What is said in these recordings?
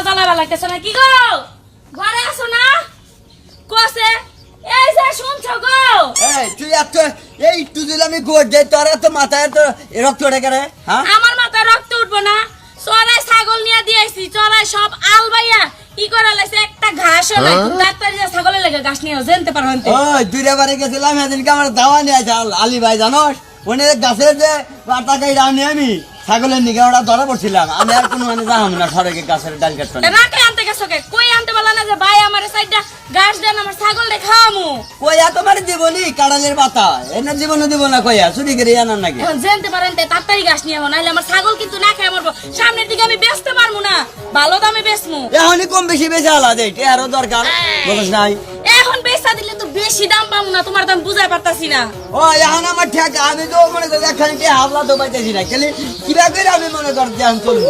জ্বালা লাগতেছে না কি গো ঘরে আসো না কোসে এই যে শুনছো গো এই তুই এত এই তুই দিলে আমি গোট দেই তোর এত মাথায় তো রক্ত ওঠে কেন হ্যাঁ আমার মাথায় রক্ত উঠবো না চড়াই ছাগল নিয়ে দিয়েছি চড়াই সব আলবাইয়া কি করে লাইছে একটা ঘাসও নাই ডাক্তার যে ছাগলের লেগে ঘাস নিয়ে জানতে পারো আনতে ওই দুইটা বারে গেছিলাম এদিনকে আমার দাওয়া নিয়ে আছে আলী ভাই জানোস ওনে গাছের যে পাতা কাইরা আনি আমি ছাগলের নিকে ওটা ধরা পড়ছিলাম আমি আর কোনো মানে যাহাম না সড়কে গাছের ডাল কাটতে রাতে আনতে গেছো কে কই আনতে বলা না যে ভাই আমার সাইডটা ঘাস দেন আমার ছাগল রে খাওয়ামু কইয়া তোমার জীবনী কাড়ালের পাতা এনে জীবনে দিব না কইয়া চুরি করে আনার নাকি এখন জানতে পারেন তাড়াতাড়ি ঘাস নিয়ে আনো নাহলে আমার ছাগল কিন্তু না খেয়ে মরবো সামনের দিকে আমি বেচতে পারবো না ভালো দামে বেচমু এখনই কম বেশি বেশি আলাদা এটা আরো দরকার বলিস নাই এখন বেচা দিলে তো বেশি দাম পাবো না তোমার দাম বুঝাই পারতাছি না ও এখন আমার ঠেকা আমি তো মনে করি এখানে হাবলা তো পাইতেছি না খালি কিবা করে আমি মনে করছি আমি চলবো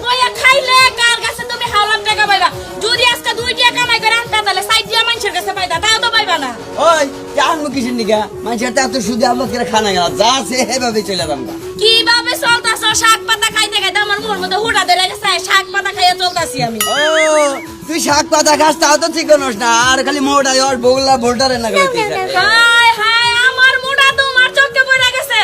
বইয়া খাইলে কার কাছে তুমি হাওলার টাকা পাইবা যদি আজকে 2 টাকা কামাই করে আনতা তাহলে সাইড দিয়া মানুষের কাছে পাইতা তাও তো পাইবা না ওই জানবো কিসের নিকা মানুষের এত সুদে আবলা করে খানা গেল যা সে এভাবে চলে যাম কিভাবে চলতাছ শাক পাতা খাইতে খাইতে আমার মুখের মধ্যে হুড়া ধরে গেছে শাক পাতা খাইয়া চলতাছি আমি ও তুই শাক পাতা খাস তাও তো ঠিক নস না আর খালি মোটাই আর বগলা ভোল্টারে না হায় হায় আমার মুড়া তোমার চোখে পড়ে গেছে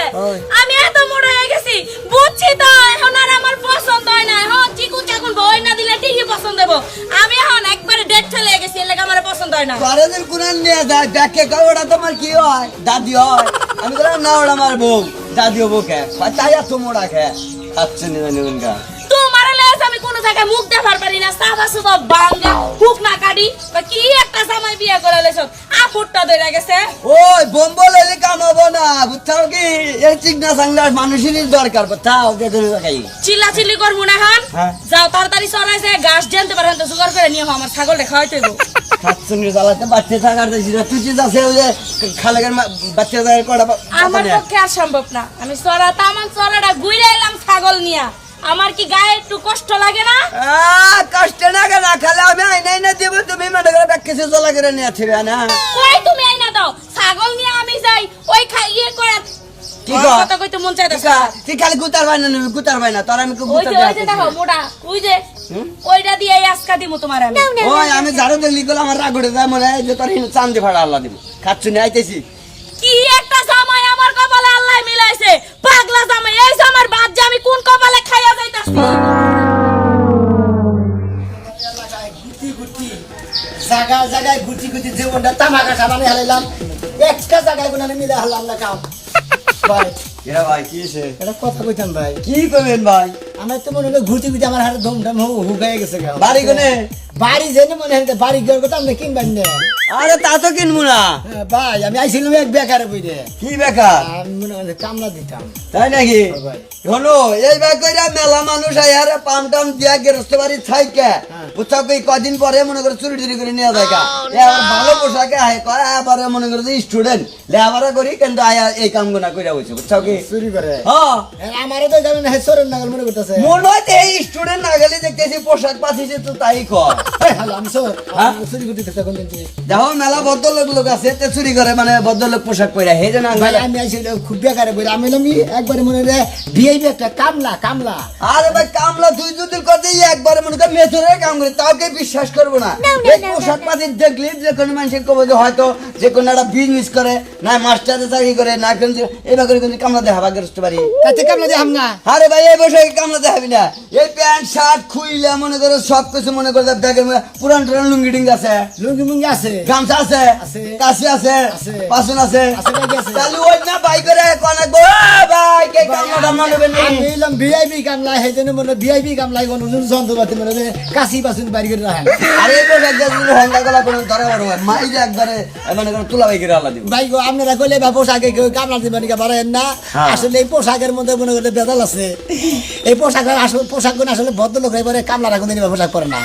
আমি এত মুড়া হয়ে গেছি বুঝছি তো এখন আর আমার পছন্দ হয় না এখন চিকু চাকুন বই না দিলে ঠিকই পছন্দ দেবো আমি এখন একবারে ডেট চলে গেছি এর লাগে আমার পছন্দ হয় না পারেদের কুনান নিয়ে যায় ব্যাকে কও ওটা তোমার কি হয় দাদি হয় আমি বললাম না ওটা আমার বউ দাদিও বউকে তাই এত মোড়া খেয়ে খাচ্ছে নিবেন গা তোমার লেস আমি কোন জায়গায় মুখ দেখার পারি না সাদা সুদা বাঙ্গা হুক না কাটি বা কি একটা জামাই বিয়ে করে লেছ আফুটটা ধরে গেছে ওই বোম্বল হলে কামাবো না বুঝছাও কি এই চিকনা সাংলার মানুষেরই দরকার বুঝছাও যেতে দেখাই চিল্লা চিল্লি করবো না এখন হ্যাঁ। যাও তাড়াতাড়ি চলাইছে ঘাস জানতে পারেন তো জোগাড় করে নিয়ে আমার ছাগলটা খাওয়াইতে দেবো খাচ্ছে জ্বালাতে বাচ্চা থাকার তুই যে আছে ওই যে খালেকের বাচ্চা কটা আমার পক্ষে আর সম্ভব না আমি চড়া তামান চড়াটা ঘুরে এলাম ছাগল নিয়া আমার কি গায়ে একটু কষ্ট লাগে না কষ্ট লাগে না খালে আমি আইনাই না দিব তুমি মনে করে ব্যাখ্যা জ্বালা করে নিয়ে ছিল না কই তুমি আইনা দাও ছাগল নিয়ে আমি যাই ওই খাইয়ে করে কি কর কথা কইতে মন চাইতাছে তুই খালি গুতার ভাই না গুতার ভাই না তোর আমি ওই যে দেখো মোটা ওই যে ওইটা দিয়ে আজকা দিমু তোমার আমি ওই আমি ঝাড়ু দিলি গেল আমার রাগ উঠে যায় মনে হয় যে তোর চান্দে ফাড়া আল্লাহ দিব খাচ্ছু নি আইতেছি কি একটা জামাই আমার কপালে আল্লাহ মিলাইছে পাগলা জামাই এই জামার বাদ যে আমি কোন কপালে খাইয়া যাইতাছি জায়গায় জায়গায় গুটি গুটি জীবনটা তামাকা সাবানে হারাইলাম একটা জায়গায় গুলো মিলে হারলাম না কাম ভাই এরা ভাই কি হইছে এটা কথা কইতাম ভাই কি কইবেন ভাই আমার তো মনে হয় ঘুরতে ঘুরতে আমার হাতে ধুমধাম হুগাই গেছে গা বাড়ি কোনে বাড়ি জেনে মনে হয় বাড়ি গিয়ে কথা আমরা কিনবেন না আরে তা তো কিনবো না ভাই আমি আইছিলাম এক বেকারে বইরে কি বেকার আমি মনে হয় কামলা দিতাম তাই নাকি ভাই শোনো এই ব্যাগ কইরা মেলা মানুষ আয়ারে পাম টাম দিয়া গেরস্ত বাড়ি থাইকে বুঝছো কি কদিন পরে মনে করে চুরি চুরি করে নিয়ে যায় এবার ভালো পোশাকে আয় কয় আবার মনে করে স্টুডেন্ট লেখাপড়া করি কিন্তু আয়া এই কাম গুনা কইরা হইছে বুঝছো কি চুরি করে হ্যাঁ আমারও তো যাবেন হেসরের নাগাল মনে করতেছে মনে হয় এই স্টুডেন্ট না গেলে দেখতেছি পোশাক পাঠিয়েছে তো তাই কর হ্যালো আমি সর হ্যাঁ? চুরি করতে থাকতে কোন দিন দেখো মেলা ভদ্রলোক লোক আছে তে চুরি করে মানে ভদ্রলোক পোশাক পরে হে যে না ভাই আমি আইছিলাম খুব বেকারে বইরে আমি একবারে মনে রে ভিআইপি একটা কামলা কামলা আরে ভাই কামলা তুই যদি করতে একবারে মনে কর মেথরে কাম করে তাকে বিশ্বাস করবো না এই পোশাক পাতি দেখলি যে কোনো মানুষের কবে যে হয়তো যে কোনো একটা বিজনেস করে না মাস্টারে চাকরি করে না কিন্তু এবার করে কিন্তু কামলা দেখাবা গেরস্ত পারি তাতে কামলা দেখাম না আরে ভাই এই বসে কামলা দেখাবি না এই প্যান্ট শার্ট খুইলা মনে করে সব কিছু মনে করে ব্যাগের পুরান টুরান লুঙ্গি ডিঙ্গি আছে লুঙ্গি মুঙ্গি আছে গামছা আছে আছে। কাশি আছে আছে। পাসুন আছে আছে, ব্যাগ আছে। তাহলে ওই না বাই করে কোন গো ভাই কে কামলা টামলা নেবেন নি আমি এলাম ভিআইপি কামলা হেজনে মনে ভিআইপি কামলা কোন যন্ত্রপাতি মনে কাশি বাসুন বাড়ি করে রাখেন আরে এই বসে গেছিল হন্ডা গলা কোন ধরে বড় মাই যে একবারে মানে কোন তুলা বাই করে আল্লাহ দিব ভাই গো আপনারা কইলে বা পোশাকে কেউ কামলা দিবেন কি পারেন না হ্যাঁ। আসলে এই পোশাকের মধ্যে মনে করলে বেদাল আছে এই পোশাকের আসলে পোশাক আসলে ভদ্রলোক এবারে কামলা রাখুন পোশাক পরে না